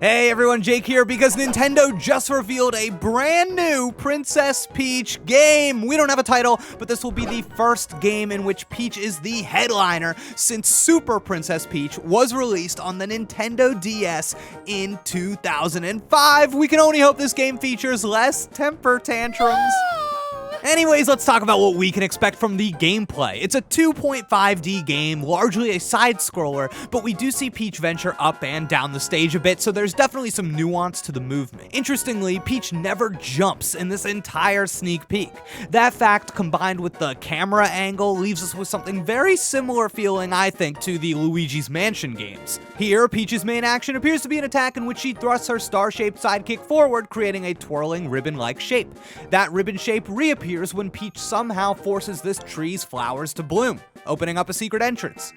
Hey everyone, Jake here because Nintendo just revealed a brand new Princess Peach game. We don't have a title, but this will be the first game in which Peach is the headliner since Super Princess Peach was released on the Nintendo DS in 2005. We can only hope this game features less temper tantrums. Anyways, let's talk about what we can expect from the gameplay. It's a 2.5D game, largely a side-scroller, but we do see Peach venture up and down the stage a bit, so there's definitely some nuance to the movement. Interestingly, Peach never jumps in this entire sneak peek. That fact, combined with the camera angle, leaves us with something very similar feeling, I think, to the Luigi's Mansion games. Here, Peach's main action appears to be an attack in which she thrusts her star-shaped sidekick forward, creating a twirling ribbon-like shape. That ribbon shape reappears when Peach somehow forces this tree's flowers to bloom, opening up a secret entrance.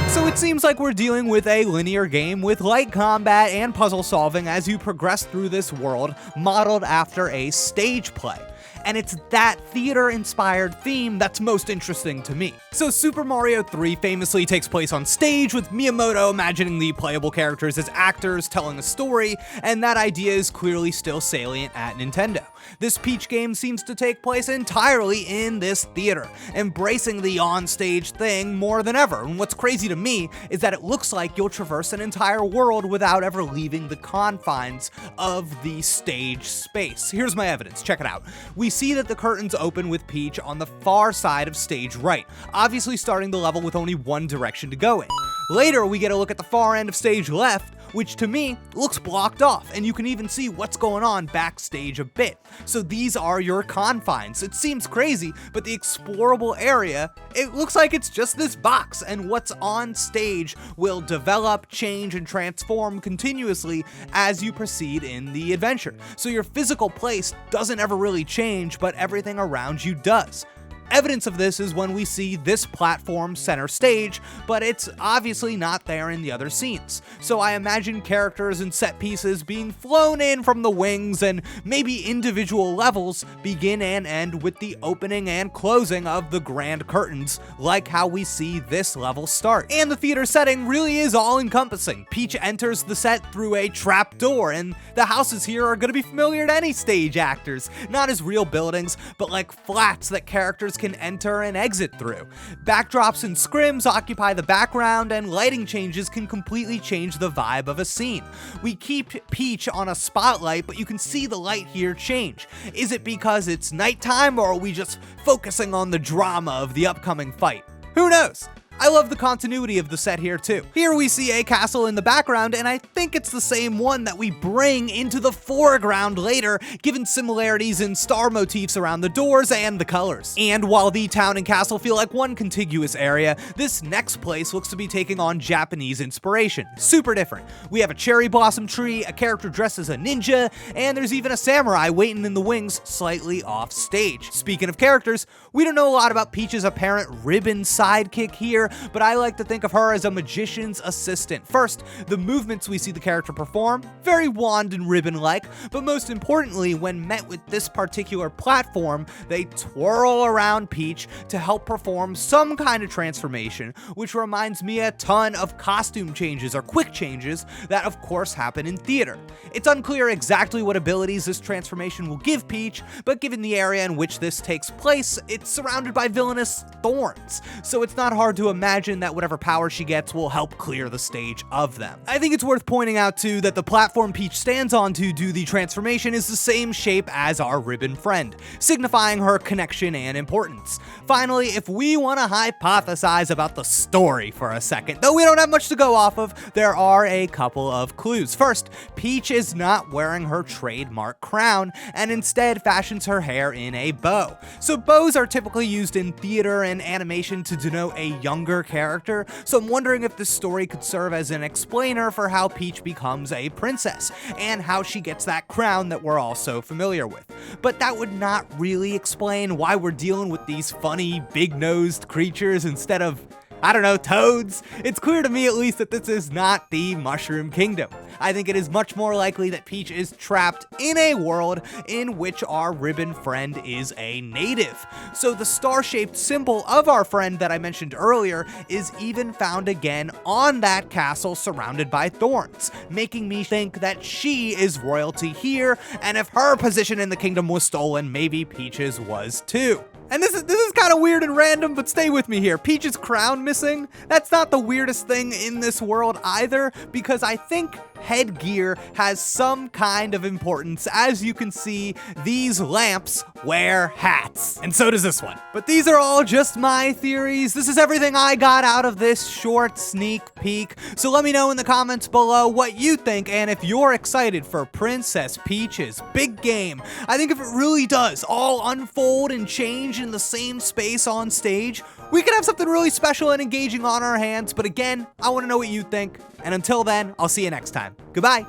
So it seems like we're dealing with a linear game with light combat and puzzle solving as you progress through this world, modeled after a stage play. And it's that theater-inspired theme that's most interesting to me. So Super Mario 3 famously takes place on stage, with Miyamoto imagining the playable characters as actors telling a story, and that idea is clearly still salient at Nintendo. This Peach game seems to take place entirely in this theater, embracing the on-stage thing more than ever. And what's crazy to me is that it looks like you'll traverse an entire world without ever leaving the confines of the stage space. Here's my evidence, check it out. We see that the curtains open with Peach on the far side of stage right, obviously starting the level with only one direction to go in. Later, we get a look at the far end of stage left, which to me looks blocked off, and you can even see what's going on backstage a bit. So these are your confines. It seems crazy, but the explorable area, it looks like it's just this box, and what's on stage will develop, change, and transform continuously as you proceed in the adventure. So your physical place doesn't ever really change, but everything around you does. Evidence of this is when we see this platform center stage, but it's obviously not there in the other scenes. So I imagine characters and set pieces being flown in from the wings, and maybe individual levels begin and end with the opening and closing of the grand curtains, like how we see this level start. And the theater setting really is all-encompassing. Peach enters the set through a trap door, and the houses here are going to be familiar to any stage actors, not as real buildings, but like flats that characters can enter and exit through. Backdrops and scrims occupy the background, and lighting changes can completely change the vibe of a scene. We keep Peach on a spotlight, but you can see the light here change. Is it because it's nighttime, or are we just focusing on the drama of the upcoming fight? Who knows? I love the continuity of the set here too. Here we see a castle in the background, and I think it's the same one that we bring into the foreground later, given similarities in star motifs around the doors and the colors. And while the town and castle feel like one contiguous area, this next place looks to be taking on Japanese inspiration. Super different. We have a cherry blossom tree, a character dressed as a ninja, and there's even a samurai waiting in the wings slightly off stage. Speaking of characters, we don't know a lot about Peach's apparent ribbon sidekick here, but I like to think of her as a magician's assistant. First, the movements we see the character perform, very wand and ribbon-like, but most importantly, when met with this particular platform, they twirl around Peach to help perform some kind of transformation, which reminds me a ton of costume changes or quick changes that of course happen in theater. It's unclear exactly what abilities this transformation will give Peach, but given the area in which this takes place, it's surrounded by villainous thorns, so it's not hard to imagine that whatever power she gets will help clear the stage of them. I think it's worth pointing out too that the platform Peach stands on to do the transformation is the same shape as our ribbon friend, signifying her connection and importance. Finally, if we want to hypothesize about the story for a second, though we don't have much to go off of, there are a couple of clues. First, Peach is not wearing her trademark crown, and instead fashions her hair in a bow. So bows are typically used in theater and animation to denote a younger character, so I'm wondering if this story could serve as an explainer for how Peach becomes a princess, and how she gets that crown that we're all so familiar with. But that would not really explain why we're dealing with these funny, big-nosed creatures instead of I don't know, toads. It's clear to me at least that this is not the Mushroom Kingdom. I think it is much more likely that Peach is trapped in a world in which our ribbon friend is a native. So the star-shaped symbol of our friend that I mentioned earlier is even found again on that castle surrounded by thorns, making me think that she is royalty here, and if her position in the kingdom was stolen, maybe Peach's was too. And this is kind of weird and random, but stay with me here. Peach's crown missing, that's not the weirdest thing in this world either, because I think headgear has some kind of importance. As you can see, these lamps wear hats, and so does this one. But these are all just my theories. This is everything I got out of this short sneak peek. So let me know in the comments below what you think, and if you're excited for Princess Peach's big game. I think if it really does all unfold and change in the same space on stage, we could have something really special and engaging on our hands. But again, I want to know what you think. And until then, I'll see you next time. Goodbye.